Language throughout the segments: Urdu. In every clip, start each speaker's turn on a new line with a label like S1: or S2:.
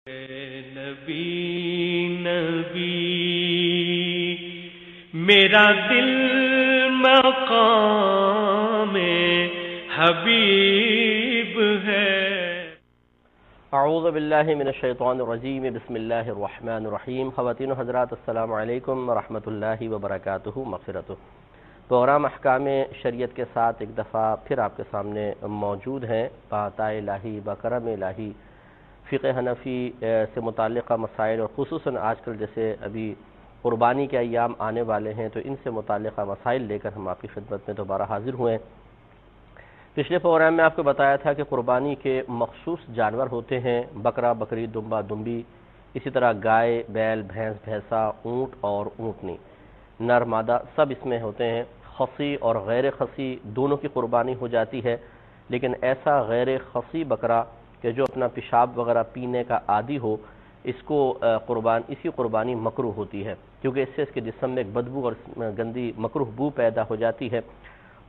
S1: نبی نبی میرا دل مقام حبیب ہے۔
S2: اعوذ باللہ من الشیطان الرجیم، بسم اللہ الرحمن الرحیم۔ خواتین و حضرات، السلام علیکم ورحمۃ اللہ وبرکاتہ مغفرتہ۔ پروگرام احکام شریعت کے ساتھ ایک دفعہ پھر آپ کے سامنے موجود ہیں۔ بعطاء الہی، بکرم الہی، فقہ حنفی سے متعلقہ مسائل، اور خصوصاً آج کل جیسے ابھی قربانی کے ایام آنے والے ہیں تو ان سے متعلقہ مسائل لے کر ہم آپ کی خدمت میں دوبارہ حاضر ہوئے ہیں۔ پچھلے پروگرام میں آپ کو بتایا تھا کہ قربانی کے مخصوص جانور ہوتے ہیں، بکرا، بکری، دمبا، دمبی، اسی طرح گائے، بیل، بھینس، بھینسا، اونٹ اور اونٹنی، نر مادہ سب اس میں ہوتے ہیں۔ خصی اور غیر خصی دونوں کی قربانی ہو جاتی ہے، لیکن ایسا غیر خصی بکرا کہ جو اپنا پیشاب وغیرہ پینے کا عادی ہو، اس کو اسی قربانی مکروہ ہوتی ہے، کیونکہ اس سے اس کے جسم میں ایک بدبو اور گندی مکروہ بو پیدا ہو جاتی ہے،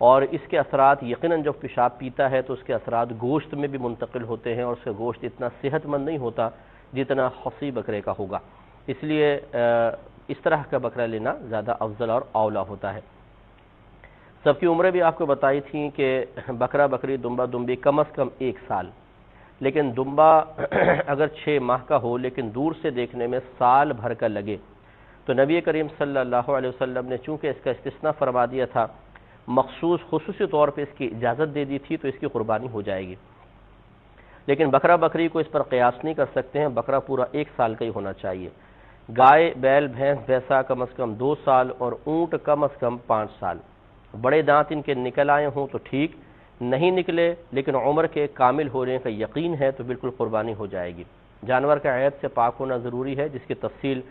S2: اور اس کے اثرات یقیناً جب پیشاب پیتا ہے تو اس کے اثرات گوشت میں بھی منتقل ہوتے ہیں، اور اس کا گوشت اتنا صحت مند نہیں ہوتا جتنا خصی بکرے کا ہوگا۔ اس لیے اس طرح کا بکرا لینا زیادہ افضل اور اولا ہوتا ہے۔ سب کی عمریں بھی آپ کو بتائی تھیں کہ بکرا، بکری، دمبا، دمبی کم از کم 1 سال، لیکن دمبا اگر 6 ماہ کا ہو لیکن دور سے دیکھنے میں سال بھر کا لگے تو نبی کریم صلی اللہ علیہ وسلم نے چونکہ اس کا استثناء فرما دیا تھا، خصوصی طور پہ اس کی اجازت دے دی تھی، تو اس کی قربانی ہو جائے گی۔ لیکن بکرا بکری کو اس پر قیاس نہیں کر سکتے ہیں، بکرا پورا 1 سال کا ہی ہونا چاہیے۔ گائے، بیل، بھینس، بھینسا کم از کم 2 سال اور اونٹ کم از کم 5 سال۔ بڑے دانت ان کے نکل آئے ہوں تو ٹھیک، نہیں نکلے لیکن عمر کے کامل ہونے کا یقین ہے تو بالکل قربانی ہو جائے گی۔ جانور کا عیب سے پاک ہونا ضروری ہے، جس کی تفصیل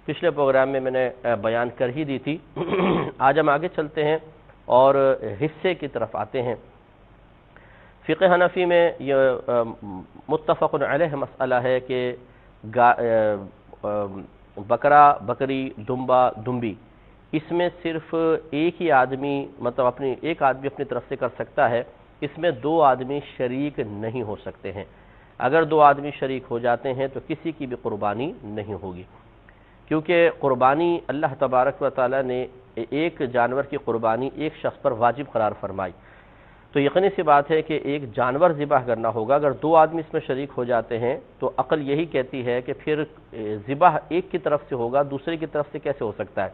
S2: پچھلے پروگرام میں نے بیان کر ہی دی تھی۔ آج ہم آگے چلتے ہیں اور حصے کی طرف آتے ہیں۔ فقہ حنفی میں یہ متفق علیہ مسئلہ ہے کہ بکرا، بکری، دمبا، دمبی، اس میں صرف ایک ہی آدمی، مطلب ایک آدمی اپنی طرف سے کر سکتا ہے، اس میں 2 آدمی شریک نہیں ہو سکتے ہیں۔ اگر 2 آدمی شریک ہو جاتے ہیں تو کسی کی بھی قربانی نہیں ہوگی، کیونکہ قربانی اللہ تبارک و تعالی نے ایک جانور کی قربانی ایک شخص پر واجب قرار فرمائی، تو یقینی سی بات ہے کہ ایک جانور ذبح کرنا ہوگا۔ اگر 2 آدمی اس میں شریک ہو جاتے ہیں تو عقل یہی کہتی ہے کہ پھر ذبح ایک کی طرف سے ہوگا، دوسرے کی طرف سے کیسے ہو سکتا ہے؟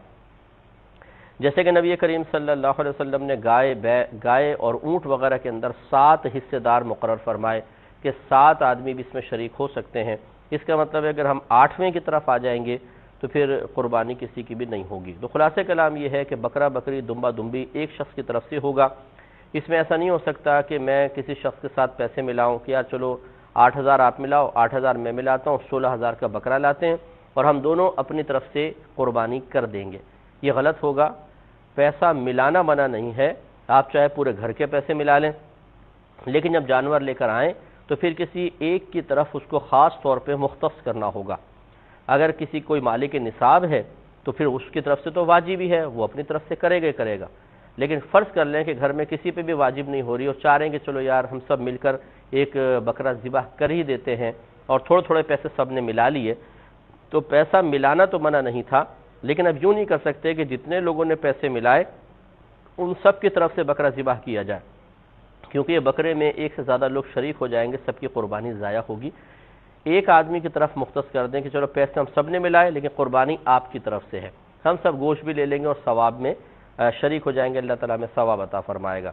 S2: جیسے کہ نبی کریم صلی اللہ علیہ وسلم نے گائے اور اونٹ وغیرہ کے اندر 7 حصے دار مقرر فرمائے کہ 7 آدمی بھی اس میں شریک ہو سکتے ہیں۔ اس کا مطلب ہے اگر ہم 8ویں کی طرف آ جائیں گے تو پھر قربانی کسی کی بھی نہیں ہوگی۔ تو خلاصہ کلام یہ ہے کہ بکرا، بکری، دمبا، دمبی ایک شخص کی طرف سے ہوگا۔ اس میں ایسا نہیں ہو سکتا کہ میں کسی شخص کے ساتھ پیسے ملاؤں کہ یار چلو 8000 آپ ملاؤ، 8000 میں ملاتا ہوں، 16000 کا بکرا لاتے ہیں اور ہم دونوں اپنی طرف سے قربانی کر دیں گے۔ یہ غلط ہوگا۔ پیسہ ملانا منع نہیں ہے، آپ چاہے پورے گھر کے پیسے ملا لیں، لیکن جب جانور لے کر آئیں تو پھر کسی ایک کی طرف اس کو خاص طور پہ مختص کرنا ہوگا۔ اگر کسی کوئی مالک نصاب ہے تو پھر اس کی طرف سے تو واجب ہی ہے، وہ اپنی طرف سے کرے گا، لیکن فرض کر لیں کہ گھر میں کسی پہ بھی واجب نہیں ہو رہی اور چاہ رہے ہیں کہ چلو یار ہم سب مل کر ایک بکرا ذبح کر ہی دیتے ہیں اور تھوڑے تھوڑے پیسے سب نے ملا لیے، تو پیسہ ملانا تو منع نہیں تھا، لیکن اب یوں نہیں کر سکتے کہ جتنے لوگوں نے پیسے ملائے ان سب کی طرف سے بکرا ذبح کیا جائے، کیونکہ یہ بکرے میں ایک سے زیادہ لوگ شریک ہو جائیں گے، سب کی قربانی ضائع ہوگی۔ ایک آدمی کی طرف مختص کر دیں کہ چلو پیسے ہم سب نے ملائے لیکن قربانی آپ کی طرف سے ہے، ہم سب گوشت بھی لے لیں گے اور ثواب میں شریک ہو جائیں گے، اللہ تعالیٰ میں ثواب عطا فرمائے گا۔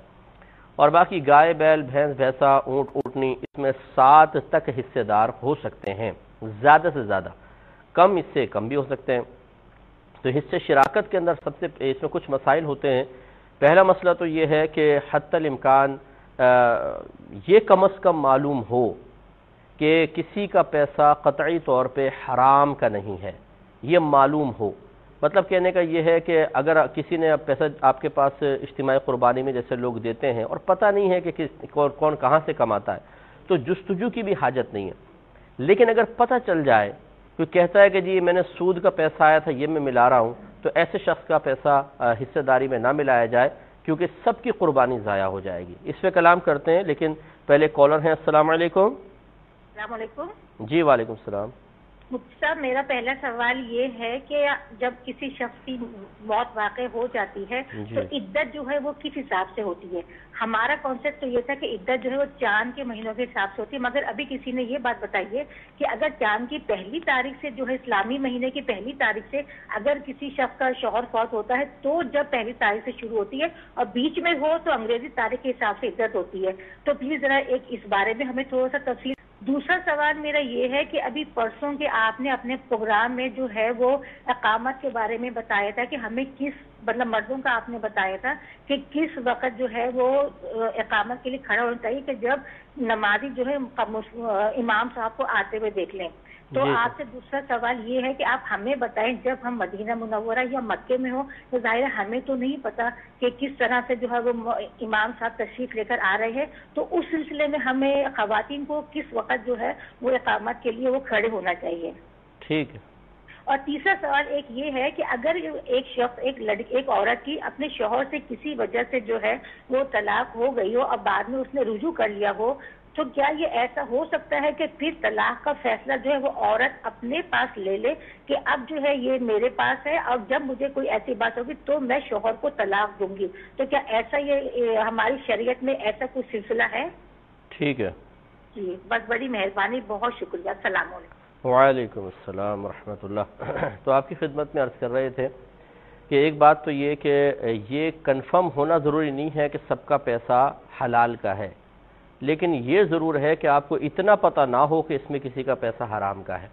S2: اور باقی گائے، بیل، بھینس، بھینسا، اونٹ، اونٹنی، اس میں 7 تک حصے دار ہو سکتے ہیں، زیادہ سے زیادہ، کم اس سے کم بھی ہو سکتے ہیں۔ تو حصے شراکت کے اندر سب سے اس میں کچھ مسائل ہوتے ہیں۔ پہلا مسئلہ تو یہ ہے کہ حتی الامکان یہ کم از کم معلوم ہو کہ کسی کا پیسہ قطعی طور پہ حرام کا نہیں ہے، یہ معلوم ہو۔ مطلب کہنے کا یہ ہے کہ اگر کسی نے پیسہ آپ کے پاس اجتماعی قربانی میں جیسے لوگ دیتے ہیں اور پتہ نہیں ہے کہ کون کہاں سے کماتا ہے تو جستجو کی بھی حاجت نہیں ہے، لیکن اگر پتہ چل جائے، کوئی کہتا ہے کہ جی میں نے سود کا پیسہ آیا تھا یہ میں ملا رہا ہوں، تو ایسے شخص کا پیسہ حصہ داری میں نہ ملایا جائے، کیونکہ سب کی قربانی ضائع ہو جائے گی۔ اس پہ کلام کرتے ہیں، لیکن پہلے کالر ہیں۔ السلام علیکم۔
S3: السلام علیکم۔
S2: جی وعلیکم السلام۔
S3: مفتی صاحب میرا پہلا سوال یہ ہے کہ جب کسی شخص کی موت واقع ہو جاتی ہے تو عدت جو ہے وہ کس حساب سے ہوتی ہے؟ ہمارا کانسیپٹ تو یہ تھا کہ عدت جو ہے وہ چاند کے مہینوں کے حساب سے ہوتی ہے، مگر ابھی کسی نے یہ بات بتائی ہے کہ اگر چاند کی پہلی تاریخ سے جو ہے اسلامی مہینے کی پہلی تاریخ سے اگر کسی شخص کا شوہر فوت ہوتا ہے تو جب پہلی تاریخ سے شروع ہوتی ہے اور بیچ میں ہو تو انگریزی تاریخ کے حساب سے عدت ہوتی ہے، تو پلیز ذرا ایک اس بارے میں ہمیں تھوڑا سا تفصیل۔ دوسرا سوال میرا یہ ہے کہ ابھی پرسوں کے آپ نے اپنے پروگرام میں جو ہے وہ اقامت کے بارے میں بتایا تھا کہ ہمیں کس مطلب مردوں کا آپ نے بتایا تھا کہ کس وقت جو ہے وہ اقامت کے لیے کھڑا ہونا چاہیے کہ جب نمازی جو ہے امام صاحب کو آتے ہوئے دیکھ لیں۔ تو آپ سے دوسرا سوال یہ ہے کہ آپ ہمیں بتائیں جب ہم مدینہ منورہ یا مکے میں ہوں تو ظاہر ہے ہمیں تو نہیں پتا کہ کس طرح سے جو ہے وہ امام صاحب تشریف لے کر آ رہے ہیں، تو اس سلسلے میں ہمیں خواتین کو کس وقت جو ہے وہ اقامت کے لیے وہ کھڑے ہونا چاہیے؟
S2: ٹھیک ہے۔
S3: اور تیسرا سوال ایک یہ ہے کہ اگر ایک شخص ایک عورت کی اپنے شوہر سے کسی وجہ سے جو ہے وہ طلاق ہو گئی ہو اور بعد میں اس نے رجوع کر لیا ہو، تو کیا یہ ایسا ہو سکتا ہے کہ پھر طلاق کا فیصلہ جو ہے وہ عورت اپنے پاس لے لے کہ اب جو ہے یہ میرے پاس ہے اور جب مجھے کوئی ایسی بات ہوگی تو میں شوہر کو طلاق دوں گی؟ تو کیا ایسا یہ ہماری شریعت میں ایسا کوئی سلسلہ ہے؟
S2: ٹھیک ہے
S3: جی، بس بڑی مہربانی، بہت شکریہ، السلام علیکم۔
S2: وعلیکم السلام ورحمۃ اللہ۔ تو آپ کی خدمت میں عرض کر رہے تھے کہ ایک بات تو یہ کہ یہ کنفرم ہونا ضروری نہیں ہے کہ سب کا پیسہ حلال کا ہے، لیکن یہ ضرور ہے کہ آپ کو اتنا پتہ نہ ہو کہ اس میں کسی کا پیسہ حرام کا ہے۔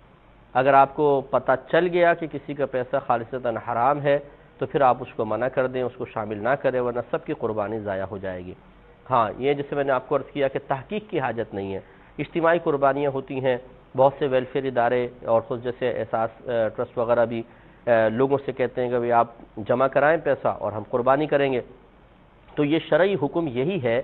S2: اگر آپ کو پتہ چل گیا کہ کسی کا پیسہ خالصتاً حرام ہے تو پھر آپ اس کو منع کر دیں، اس کو شامل نہ کریں، ورنہ سب کی قربانی ضائع ہو جائے گی۔ ہاں، یہ جیسے میں نے آپ کو عرض کیا کہ تحقیق کی حاجت نہیں ہے، اجتماعی قربانیاں ہوتی ہیں، بہت سے ویلفیئر ادارے اور خود جیسے احساس ٹرسٹ وغیرہ بھی لوگوں سے کہتے ہیں کہ بھئی آپ جمع کرائیں پیسہ اور ہم قربانی کریں گے۔ تو یہ شرعی حکم یہی ہے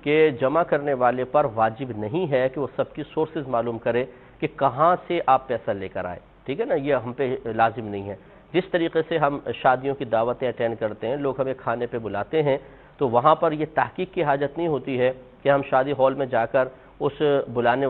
S2: کہ جمع کرنے والے پر واجب نہیں ہے کہ وہ سب کی سورسز معلوم کرے کہ کہاں سے آپ پیسہ لے کر آئے، ٹھیک ہے نا، یہ ہم پہ لازم نہیں ہے۔ جس طریقے سے ہم شادیوں کی دعوتیں اٹینڈ کرتے ہیں، لوگ ہمیں کھانے پہ بلاتے ہیں، تو وہاں پر یہ تحقیق کی حاجت نہیں ہوتی ہے کہ ہم شادی ہال میں جا کر اس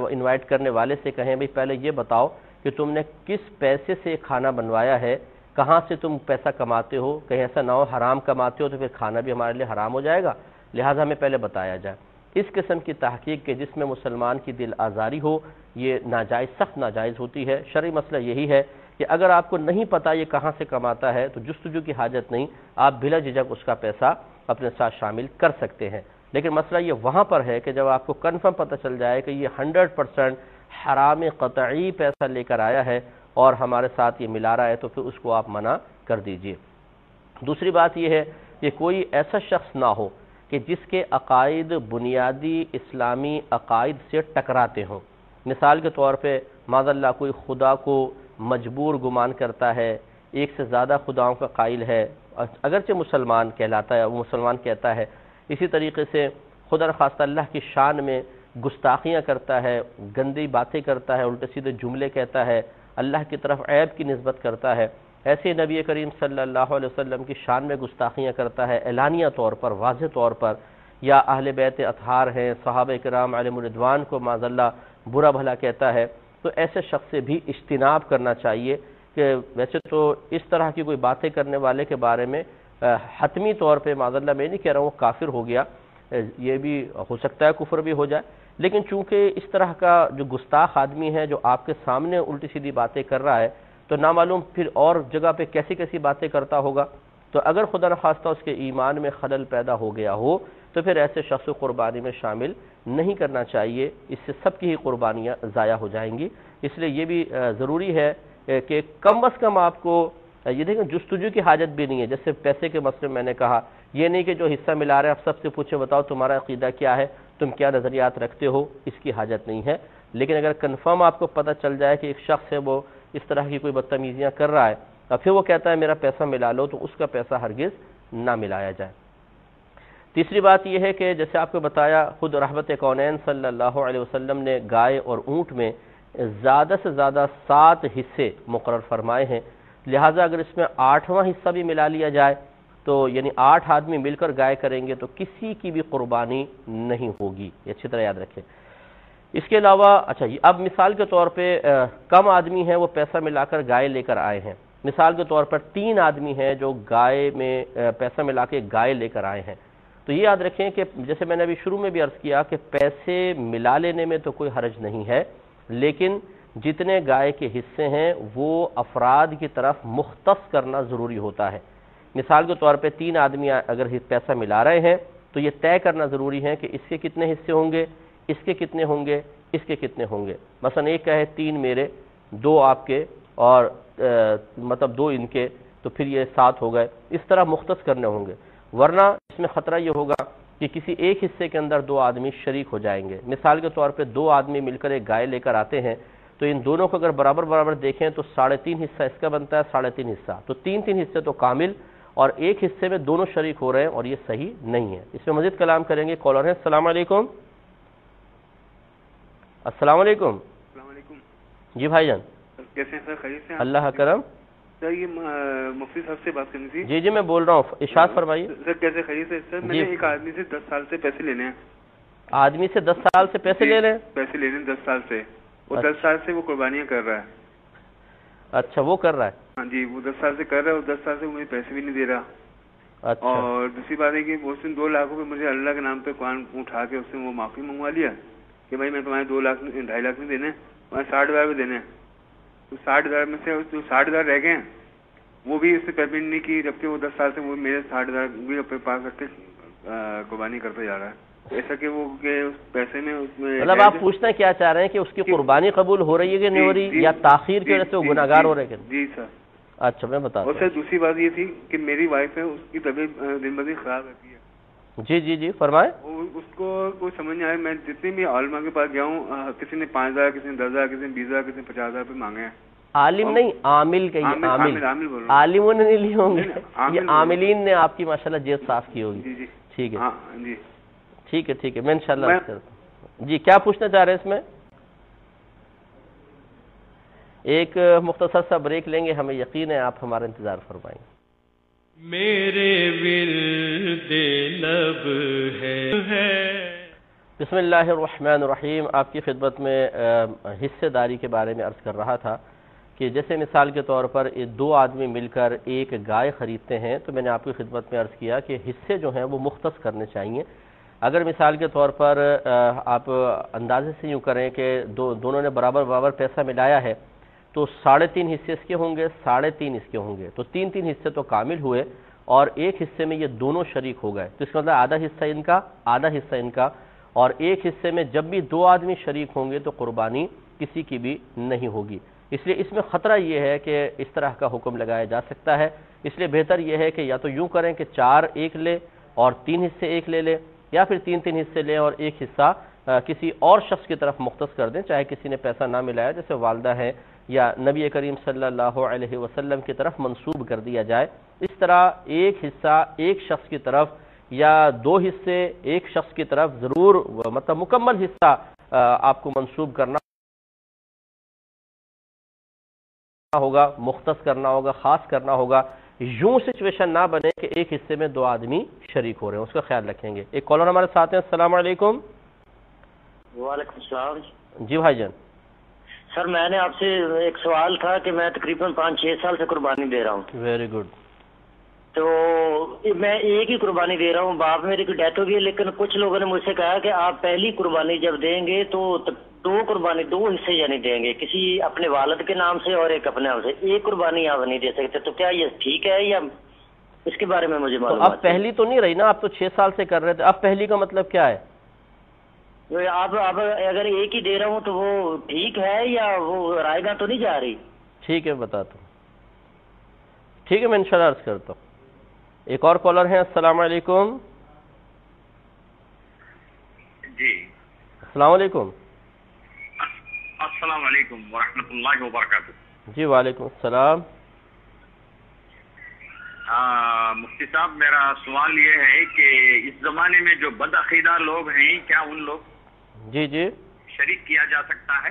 S2: انوائٹ کرنے والے سے کہیں بھئی پہلے یہ بتاؤ کہ تم نے کس پیسے سے کھانا بنوایا ہے، کہاں سے تم پیسہ کماتے ہو، کہیں ایسا نہ ہو حرام کماتے ہو تو پھر کھانا بھی ہمارے لیے حرام ہو جائے گا، لہٰذا ہمیں پہلے بتایا جائے۔ اس قسم کی تحقیق کے جس میں مسلمان کی دل آزاری ہو، یہ ناجائز، سخت ناجائز ہوتی ہے۔ شرعی مسئلہ یہی ہے کہ اگر آپ کو نہیں پتا یہ کہاں سے کماتا ہے تو جستجو کی حاجت نہیں، آپ بلا جھجک اس کا پیسہ اپنے ساتھ شامل کر سکتے ہیں۔ لیکن مسئلہ یہ وہاں پر ہے کہ جب آپ کو کنفرم پتہ چل جائے کہ یہ 100% حرام قطعی پیسہ لے کر آیا ہے اور ہمارے ساتھ یہ ملا رہا ہے تو پھر اس کو آپ منع کر دیجئے۔ دوسری بات یہ ہے کہ کوئی ایسا شخص نہ ہو کہ جس کے عقائد بنیادی اسلامی عقائد سے ٹکراتے ہوں۔ مثال کے طور پہ معاذ اللہ کوئی خدا کو مجبور گمان کرتا ہے، ایک سے زیادہ خداؤں کا قائل ہے، اگرچہ مسلمان کہلاتا ہے، وہ مسلمان کہتا ہے، اسی طریقے سے خدا نخواستہ اللہ کی شان میں گستاخیاں کرتا ہے، گندی باتیں کرتا ہے، الٹے سیدھے جملے کہتا ہے، اللہ کی طرف عیب کی نسبت کرتا ہے، ایسے نبی کریم صلی اللہ علیہ وسلم کی شان میں گستاخیاں کرتا ہے اعلانیہ طور پر، واضح طور پر، یا اہل بیت اطہار ہیں، صحابہ کرام علیہم الرضوان کو معاذ اللہ برا بھلا کہتا ہے، تو ایسے شخص سے بھی اجتناب کرنا چاہیے کہ ویسے تو اس طرح کی کوئی باتیں کرنے والے کے بارے میں حتمی طور پہ معاذ اللہ میں نہیں کہہ رہا ہوں وہ کافر ہو گیا، یہ بھی ہو سکتا ہے کفر بھی ہو جائے، لیکن چونکہ اس طرح کا جو گستاخ آدمی ہے جو آپ کے سامنے الٹی سیدھی باتیں کر رہا ہے تو نامعلوم پھر اور جگہ پہ کیسی کیسی باتیں کرتا ہوگا، تو اگر خدا نخواستہ اس کے ایمان میں خلل پیدا ہو گیا ہو تو پھر ایسے شخص کو قربانی میں شامل نہیں کرنا چاہیے، اس سے سب کی ہی قربانیاں ضائع ہو جائیں گی۔ اس لیے یہ بھی ضروری ہے کہ کم از کم آپ کو یہ دیکھیں جستجو کی حاجت بھی نہیں ہے، جیسے پیسے کے مسئلے میں نے کہا، یہ نہیں کہ جو حصہ ملا رہے ہیں آپ سب سے پوچھیں بتاؤ تمہارا عقیدہ کیا ہے، تم کیا نظریات رکھتے ہو، اس کی حاجت نہیں ہے، لیکن اگر کنفرم آپ کو پتہ چل جائے کہ ایک شخص ہے وہ اس طرح کی کوئی بدتمیزیاں کر رہا ہے اور پھر وہ کہتا ہے میرا پیسہ ملا لو، تو اس کا پیسہ ہرگز نہ ملایا جائے۔ تیسری بات یہ ہے کہ جیسے آپ کو بتایا خود رحمت کونین صلی اللہ علیہ وسلم نے گائے اور اونٹ میں زیادہ سے زیادہ 7 حصے مقرر فرمائے ہیں، لہٰذا اگر اس میں 8واں حصہ بھی ملا لیا جائے تو یعنی 8 آدمی مل کر گائے کریں گے تو کسی کی بھی قربانی نہیں ہوگی، یہ اچھی طرح یاد رکھیں۔ اس کے علاوہ اچھا اب مثال کے طور پہ کم آدمی ہیں وہ پیسہ ملا کر گائے لے کر آئے ہیں، مثال کے طور پر 3 آدمی ہیں جو گائے میں پیسہ ملا کے گائے لے کر آئے ہیں، تو یہ یاد رکھیں کہ جیسے میں نے ابھی شروع میں بھی عرض کیا کہ پیسے ملا لینے میں تو کوئی حرج نہیں ہے، لیکن جتنے گائے کے حصے ہیں وہ افراد کی طرف مختص کرنا ضروری ہوتا ہے۔ مثال کے طور پہ 3 آدمی اگر پیسہ ملا رہے ہیں تو یہ طے کرنا ضروری ہے کہ اس کے کتنے حصے ہوں گے، اس کے کتنے ہوں گے، اس کے کتنے ہوں گے۔ مثلا ایک کہے 3 میرے، 2 آپ کے اور مطلب 2 ان کے، تو پھر یہ 7 ہو گئے، اس طرح مختص کرنے ہوں گے، ورنہ اس میں خطرہ یہ ہوگا کہ کسی ایک حصے کے اندر 2 آدمی شریک ہو جائیں گے۔ مثال کے طور پہ 2 آدمی مل کر ایک گائے لے کر آتے ہیں تو ان دونوں کو اگر برابر برابر دیکھیں تو 3.5 حصہ اس کا بنتا ہے، 3.5 حصہ، تو 3 حصے تو کامل، اور ایک حصے میں دونوں شریک ہو رہے ہیں، اور یہ صحیح نہیں ہے۔ اس میں مزید کلام کریں گے۔ کالر ہے، السلام علیکم۔ السلام علیکم۔
S4: السلام علیکم
S2: جی بھائی جان،
S4: کیسے ہیں سر؟ خیریت سے ہیں؟
S2: اللہ کرم۔
S4: سر یہ مفتی صاحب سے بات کرنی تھی۔
S2: جی جی میں بول رہا ہوں، ارشاد فرمائیے۔
S4: سر کیسے خیریت سے؟ سر میں نے ایک آدمی سے 10 سال سے پیسے لینے ہیں۔
S2: آدمی سے 10 سال سے پیسے لے رہے ہیں؟
S4: پیسے لینے 10 سال سے، وہ 10 سال سے وہ قربانیاں کر رہا ہے۔
S2: اچھا وہ کر رہا ہے؟
S4: ہاں جی، وہ 10 سال سے کر رہا ہے، اور 10 سال سے مجھے پیسے بھی نہیں دے رہا۔
S2: اچھا،
S4: اور دوسری بات ہے کہ اس نے 2 لاکھ روپے مجھے اللہ کے نام پہ قرآن اٹھا کے اس سے وہ معافی منگوا لیا کہ بھائی میں تمہارے 2 لاکھ 2.5 لاکھ نہیں دینے، تمہیں 60,000 بھی دینے۔ تو 60,000 میں سے جو 60,000 رہ گئے ہیں وہ بھی اس سے پیمنٹ نہیں کی، جبکہ وہ 10 سال سے وہ میرے 60,000 بھی اپنے پاس رکھ کے قربانی کرتا جا رہا ہے، ایسا کہ وہ کہ اس پیسے میں اس میں
S2: مطلب آپ پوچھنا کیا چاہ رہے ہیں کہ اس کی قربانی قبول ہو رہی ہے کہ نہیں ہو رہی، یا تاخیر کی وجہ سے وہ گناہگار ہو رہے ہیں؟
S4: جی سر۔
S2: اچھا میں بتا
S4: اور سر دوسری بات یہ تھی کہ میری وائف ہے، اس کی طبیعت دن بدن خراب رہتی ہے۔
S2: جی جی جی فرمائیں۔
S4: اس کو کوئی سمجھ نہیں آیا، میں جتنے بھی علماء کے پاس گیا ہوں، کسی نے 5,000، کسی نے 10,000، کسی نے 20,000، کسی نے 50,000 روپے مانگے ہیں۔
S2: عالم نہیں، عامل کہیے، عامل، عالموں نے نہیں لی ہوں گے، یہ عاملین نے آپ کی ماشاءاللہ جیب صاف کی ہوگی۔
S4: جی جی
S2: ٹھیک ہے،
S4: ہاں جی
S2: ٹھیک ہے، ٹھیک ہے، میں انشاءاللہ کرتا ہوں۔ جی کیا پوچھنا چاہ رہے ہیں اس میں؟ ایک مختصر سا بریک لیں گے، ہمیں یقین ہے آپ ہمارا انتظار فرمائیں گے۔
S1: میرے ورد لب ہے۔
S2: بسم اللہ الرحمن الرحیم۔ آپ کی خدمت میں حصے داری کے بارے میں عرض کر رہا تھا کہ جیسے مثال کے طور پر 2 آدمی مل کر ایک گائے خریدتے ہیں، تو میں نے آپ کی خدمت میں عرض کیا کہ حصے جو ہیں وہ مختص کرنے چاہیے۔ اگر مثال کے طور پر آپ اندازے سے یوں کریں کہ دونوں نے برابر برابر پیسہ ملایا ہے تو 3.5 حصے اس کے ہوں گے، 3.5 اس کے ہوں گے، تو 3 حصے تو کامل ہوئے، اور ایک حصے میں یہ دونوں شریک ہو گئے، تو اس کا مطلب آدھا حصہ ان کا، آدھا حصہ ان کا، اور ایک حصے میں جب بھی 2 آدمی شریک ہوں گے تو قربانی کسی کی بھی نہیں ہوگی۔ اس لیے اس میں خطرہ یہ ہے کہ اس طرح کا حکم لگایا جا سکتا ہے، اس لیے بہتر یہ ہے کہ یا تو یوں کریں کہ 4 ایک لے اور 3 حصے ایک لے لے، یا پھر 3 حصے لیں اور ایک حصہ کسی اور شخص کی طرف مختص کر دیں، چاہے کسی نے پیسہ نہ ملایا جیسے والدہ ہے، یا نبی کریم صلی اللہ علیہ وسلم کی طرف منسوب کر دیا جائے۔ اس طرح ایک حصہ ایک شخص کی طرف یا 2 حصے ایک شخص کی طرف ضرور، مطلب مکمل حصہ آپ کو منسوب کرنا ہوگا، مختص کرنا ہوگا، خاص کرنا ہوگا۔ یوں سچویشن نہ بنے کہ ایک حصے میں 2 آدمی شریک ہو رہے ہیں، اس کا خیال رکھیں گے۔ ایک کالر ہمارے ساتھ ہیں، السلام علیکم۔
S5: وعلیکم السلام۔
S2: جی بھائی جان۔
S5: سر میں نے آپ سے ایک سوال تھا کہ میں تقریباً 5-6 سال سے قربانی دے رہا ہوں۔
S2: Very good.
S5: تو میں ایک ہی قربانی دے رہا ہوں، باپ میری کی ڈیتھ ہو گئی، لیکن کچھ لوگوں نے مجھ سے کہا کہ آپ پہلی قربانی جب دیں گے تو 2 حصے یعنی دیں گے، کسی اپنے والد کے نام سے اور ایک اپنے نام سے، ایک قربانی آپ نہیں دے سکتے، تو کیا یہ ٹھیک ہے یا اس کے بارے میں مجھے معلومات؟
S2: اب پہلی تو نہیں رہی نا، آپ تو 6 سال سے کر رہے تھے، اب پہلی کا مطلب کیا ہے؟
S5: اب اگر ایک ہی دے رہا ہوں تو وہ ٹھیک ہے یا وہ رائے گاہ تو نہیں جا رہی؟
S2: ٹھیک ہے بتاتا ہوں، ٹھیک ہے میں انشاءاللہ عرض کرتا ہوں۔ ایک اور کالر ہیں، السلام علیکم۔
S6: جی
S2: السلام علیکم۔
S6: السلام علیکم ورحمۃ اللہ وبرکاتہ۔
S2: جی وعلیکم السلام۔
S6: مفتی صاحب میرا سوال یہ ہے کہ اس زمانے میں جو بدعقیدہ لوگ ہیں کیا ان لوگ
S2: جی جی
S6: شریک کیا جا سکتا ہے؟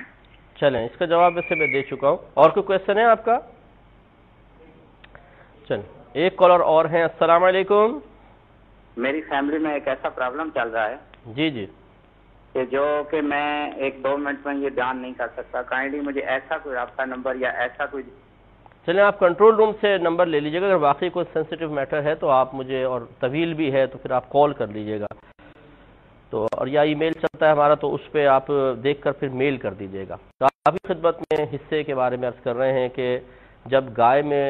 S2: چلیں اس کا جواب ویسے میں دے چکا ہوں، اور کوئی کویشچن ہے آپ کا؟ چلیں ایک کالر اور ہیں، السلام علیکم۔
S7: میری فیملی میں ایک ایسا پرابلم چل رہا ہے
S2: جی جی
S7: کہ جو کہ میں 1-2 منٹ میں یہ بیان نہیں کر سکتا. کائنڈلی مجھے ایسا کوئی رابطہ نمبر یا ایسا کوئی.
S2: چلیں آپ کنٹرول روم سے نمبر لے لیجیے گا, اگر واقعی کوئی سینسیٹیو میٹر ہے تو آپ مجھے, اور طویل بھی ہے تو پھر آپ کال کر لیجیے گا, تو اور یا ای میل چلتا ہے ہمارا تو اس پہ آپ دیکھ کر پھر میل کر دیجیے گا. تو آپ کی خدمت میں حصے کے بارے میں عرض کر رہے ہیں کہ جب گائے میں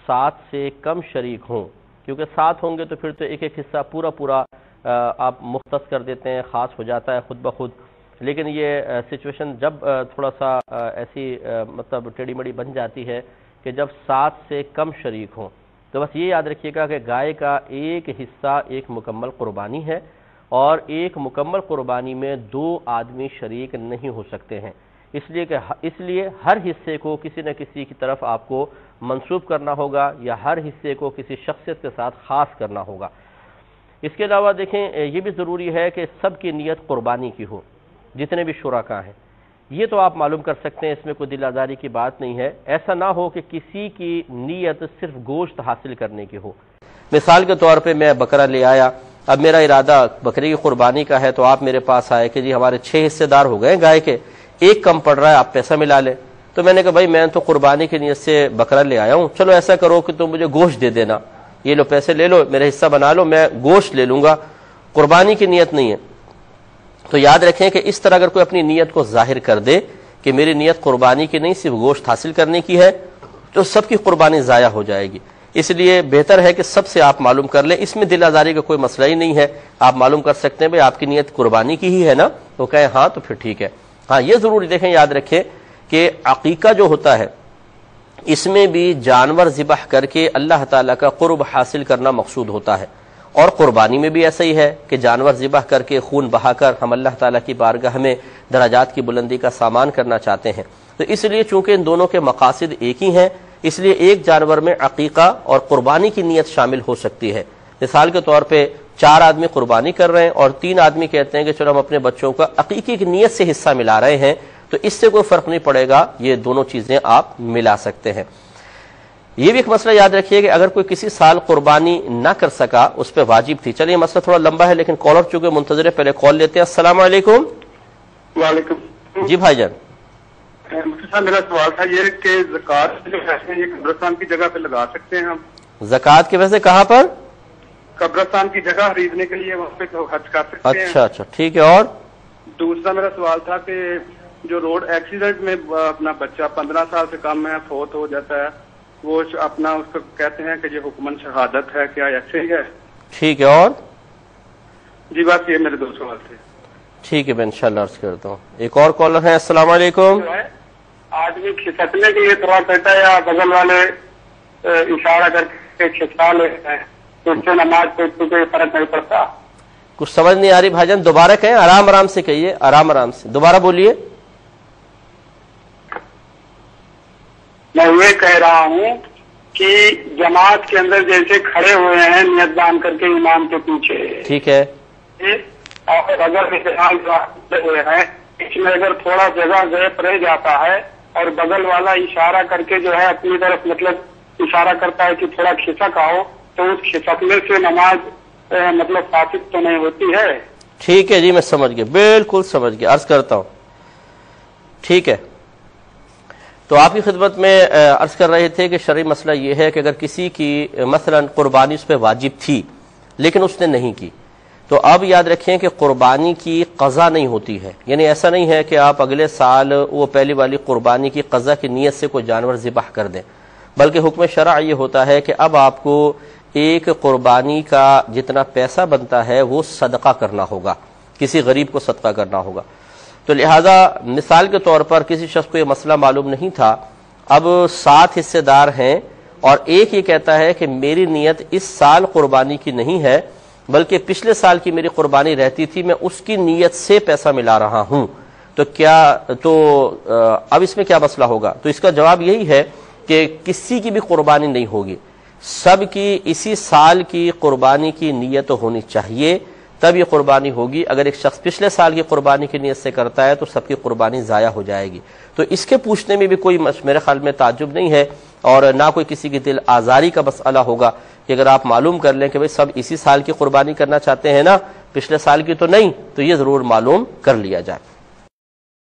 S2: 7 سے کم شریک ہوں, کیونکہ 7 ہوں گے تو پھر تو ایک ایک حصہ پورا آپ مختص کر دیتے ہیں, خاص ہو جاتا ہے خود بخود. لیکن یہ سچویشن جب تھوڑا سا ایسی مطلب ٹیڑھی مڑی بن جاتی ہے کہ جب 7 سے کم شریک ہوں, تو بس یہ یاد رکھیے گا کہ گائے کا ایک حصہ ایک مکمل قربانی ہے, اور ایک مکمل قربانی میں 2 آدمی شریک نہیں ہو سکتے ہیں. اس لیے ہر حصے کو کسی نہ کسی کی طرف آپ کو منسوب کرنا ہوگا, یا ہر حصے کو کسی شخصیت کے ساتھ خاص کرنا ہوگا. اس کے علاوہ دیکھیں یہ بھی ضروری ہے کہ سب کی نیت قربانی کی ہو, جتنے بھی شرکاء ہیں. یہ تو آپ معلوم کر سکتے ہیں, اس میں کوئی دل آزاری کی بات نہیں ہے. ایسا نہ ہو کہ کسی کی نیت صرف گوشت حاصل کرنے کی ہو. مثال کے طور پہ میں بکرا لے آیا, اب میرا ارادہ بکرے کی قربانی کا ہے, تو آپ میرے پاس آئے کہ جی ہمارے 6 حصے دار ہو گئے گائے کے, ایک کم پڑ رہا ہے, آپ پیسہ ملا لیں. تو میں نے کہا بھائی میں تو قربانی کی نیت سے بکرا لے آیا ہوں, چلو ایسا کرو کہ تم مجھے گوشت دے دینا, یہ لو پیسے لے لو, میرا حصہ بنا لو, میں گوشت لے لوں گا, قربانی کی نیت نہیں ہے. تو یاد رکھیں کہ اس طرح اگر کوئی اپنی نیت کو ظاہر کر دے کہ میری نیت قربانی کی نہیں صرف گوشت حاصل کرنے کی ہے, تو سب کی قربانی ضائع ہو جائے گی. اس لیے بہتر ہے کہ سب سے آپ معلوم کر لیں. اس میں دل آزاری کا کوئی مسئلہ ہی نہیں ہے, آپ معلوم کر سکتے ہیں بھائی آپ کی نیت قربانی کی ہی ہے نا, تو کہیں ہاں تو پھر ٹھیک ہے. ہاں یہ ضروری دیکھیں, یاد رکھیں کہ عقیقہ جو ہوتا ہے اس میں بھی جانور ذبح کر کے اللہ تعالیٰ کا قرب حاصل کرنا مقصود ہوتا ہے, اور قربانی میں بھی ایسا ہی ہے کہ جانور ذبح کر کے خون بہا کر ہم اللہ تعالیٰ کی بارگاہ میں درجات کی بلندی کا سامان کرنا چاہتے ہیں. تو اس لیے چونکہ ان دونوں کے مقاصد ایک ہی ہیں, اس لیے ایک جانور میں عقیقہ اور قربانی کی نیت شامل ہو سکتی ہے. مثال کے طور پہ 4 آدمی قربانی کر رہے ہیں اور 3 آدمی کہتے ہیں کہ چلو ہم اپنے بچوں کا عقیقے کی نیت سے حصہ ملا رہے ہیں, تو اس سے کوئی فرق نہیں پڑے گا, یہ دونوں چیزیں آپ ملا سکتے ہیں. یہ بھی ایک مسئلہ یاد رکھیے کہ اگر کوئی کسی سال قربانی نہ کر سکا, اس پہ واجب تھی. چلیے یہ مسئلہ تھوڑا لمبا ہے لیکن کالر چونکہ منتظر ہے, پہلے کال لیتے ہیں. السلام علیکم.
S8: وعلیکم.
S2: جی بھائی جان.
S8: مفتی صاحب میرا سوال تھا یہ کہ زکوٰۃ جو ہے یہ قبرستان کی جگہ پہ لگا سکتے ہیں ہم؟
S2: زکوٰۃ کی وجہ سے کہاں پر؟
S8: قبرستان کی جگہ خریدنے کے لیے وہاں پہ خرچ کر سکتے ہیں.
S2: اچھا ٹھیک ہے. اور
S8: دوسرا میرا سوال تھا کہ جو روڈ ایکسیڈنٹ میں اپنا بچہ 15 سال سے کم ہے فوت ہو جاتا ہے, وہ اپنا اس کو کہتے ہیں کہ یہ حکمن شہادت ہے, کیا ایسے ہی ہے؟
S2: ٹھیک ہے. اور
S8: جی بس یہ میرے 2 سوال تھے.
S2: ٹھیک ہے میں انشاءاللہ عرض کرتا ہوں. ایک اور کالر ہے. السلام علیکم.
S8: آدمی کھسکنے کے لیے تھوڑا کرتا ہے یا بغل والے اشارہ کر کے کھسکا لیتے ہیں, تو اس سے نماز پہ کوئی فرق نہیں پڑتا؟
S2: کچھ سمجھ نہیں آ رہی بھائی جان, دوبارہ کہیں, آرام سے کہیے, آرام سے دوبارہ بولیے.
S8: میں یہ کہہ رہا ہوں کہ جماعت کے اندر جیسے کھڑے ہوئے ہیں نیت باندھ کر کے امام کے پیچھے,
S2: ٹھیک ہے,
S8: اور اگر ہوئے ہیں اس میں اگر تھوڑا جگہ گیپ رہ جاتا ہے اور بغل والا اشارہ کر کے جو ہے اپنی طرف مطلب اشارہ کرتا ہے کہ تھوڑا کھسک آؤ, تو اس کھسکنے سے نماز مطلب فاسد تو نہیں ہوتی ہے؟
S2: ٹھیک ہے جی میں سمجھ گیا, بالکل سمجھ گیا, عرض کرتا ہوں. ٹھیک ہے. تو آپ کی خدمت میں عرض کر رہے تھے کہ شرعی مسئلہ یہ ہے کہ اگر کسی کی مثلا قربانی اس پہ واجب تھی لیکن اس نے نہیں کی, تو اب یاد رکھیں کہ قربانی کی قضا نہیں ہوتی ہے. یعنی ایسا نہیں ہے کہ آپ اگلے سال وہ پہلی والی قربانی کی قضا کی نیت سے کوئی جانور ذبح کر دیں, بلکہ حکم شرع یہ ہوتا ہے کہ اب آپ کو ایک قربانی کا جتنا پیسہ بنتا ہے وہ صدقہ کرنا ہوگا, کسی غریب کو صدقہ کرنا ہوگا. تو لہذا مثال کے طور پر کسی شخص کو یہ مسئلہ معلوم نہیں تھا, اب 7 حصے دار ہیں اور ایک یہ کہتا ہے کہ میری نیت اس سال قربانی کی نہیں ہے بلکہ پچھلے سال کی میری قربانی رہتی تھی, میں اس کی نیت سے پیسہ ملا رہا ہوں, تو اب اس میں کیا مسئلہ ہوگا؟ تو اس کا جواب یہی ہے کہ کسی کی بھی قربانی نہیں ہوگی, سب کی اسی سال کی قربانی کی نیت ہونی چاہیے, تب یہ قربانی ہوگی. اگر ایک شخص پچھلے سال کی قربانی کی نیت سے کرتا ہے تو سب کی قربانی ضائع ہو جائے گی. تو اس کے پوچھنے میں بھی کوئی میرے خیال میں تعجب نہیں ہے, اور نہ کوئی کسی کی دل آزاری کا مسئلہ ہوگا کہ اگر آپ معلوم کر لیں کہ بھئی سب اسی سال کی قربانی کرنا چاہتے ہیں نا, پچھلے سال کی تو نہیں، تو یہ ضرور معلوم کر لیا جائے۔